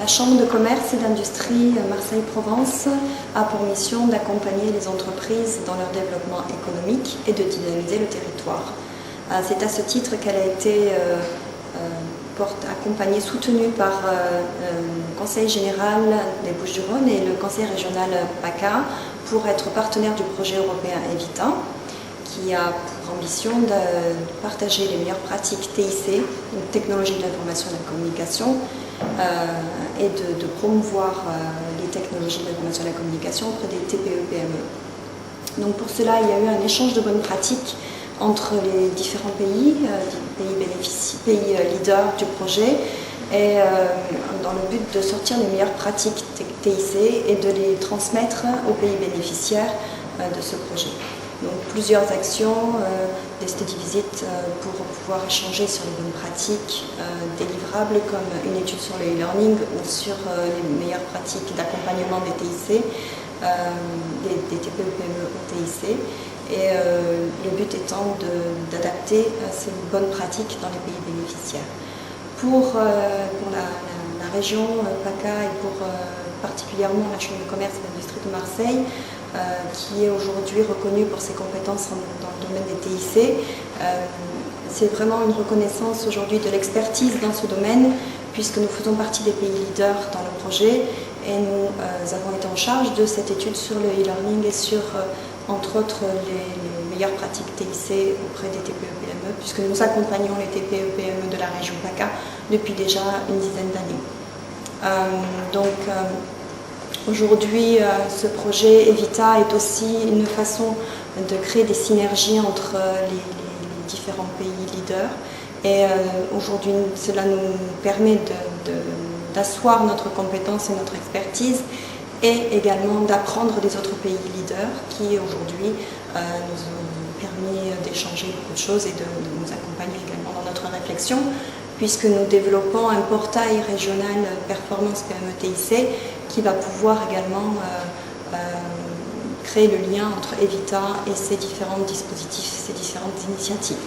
La Chambre de commerce et d'industrie Marseille-Provence a pour mission d'accompagner les entreprises dans leur développement économique et de dynamiser le territoire. C'est à ce titre qu'elle a été accompagnée, soutenue par le Conseil général des Bouches-du-Rhône et le Conseil régional PACA pour être partenaire du projet européen EVITA, qui a pour ambition de partager les meilleures pratiques TIC, donc technologie de l'information et de la communication, et de promouvoir les technologies de l'information et de la communication auprès des TPE-PME. Donc pour cela, il y a eu un échange de bonnes pratiques entre les différents pays, pays leaders du projet, et dans le but de sortir les meilleures pratiques TIC et de les transmettre aux pays bénéficiaires de ce projet. Donc plusieurs actions, des study visites pour pouvoir échanger sur les bonnes pratiques délivrables, comme une étude sur le e-learning ou sur les meilleures pratiques d'accompagnement des TIC, des TPE-PME au TIC, et le but étant d'adapter ces bonnes pratiques dans les pays bénéficiaires. Pour la région PACA et pour particulièrement la Chambre de commerce et d'industrie de Marseille, qui est aujourd'hui reconnue pour ses compétences dans le domaine des TIC. C'est vraiment une reconnaissance aujourd'hui de l'expertise dans ce domaine, puisque nous faisons partie des pays leaders dans le projet et nous avons été en charge de cette étude sur le e-learning et sur, entre autres, les meilleures pratiques TIC auprès des TPE-PME, puisque nous accompagnons les TPE-PME de la région PACA depuis déjà une dizaine d'années. Aujourd'hui, ce projet EVITA est aussi une façon de créer des synergies entre les différents pays leaders. Et aujourd'hui, cela nous permet d'asseoir notre compétence et notre expertise et également d'apprendre des autres pays leaders qui aujourd'hui nous ont permis d'échanger beaucoup de choses et de nous accompagner également dans notre réflexion, puisque nous développons un portail régional Performance PME TIC qui va pouvoir également créer le lien entre EVITA et ces différents dispositifs, ces différentes initiatives.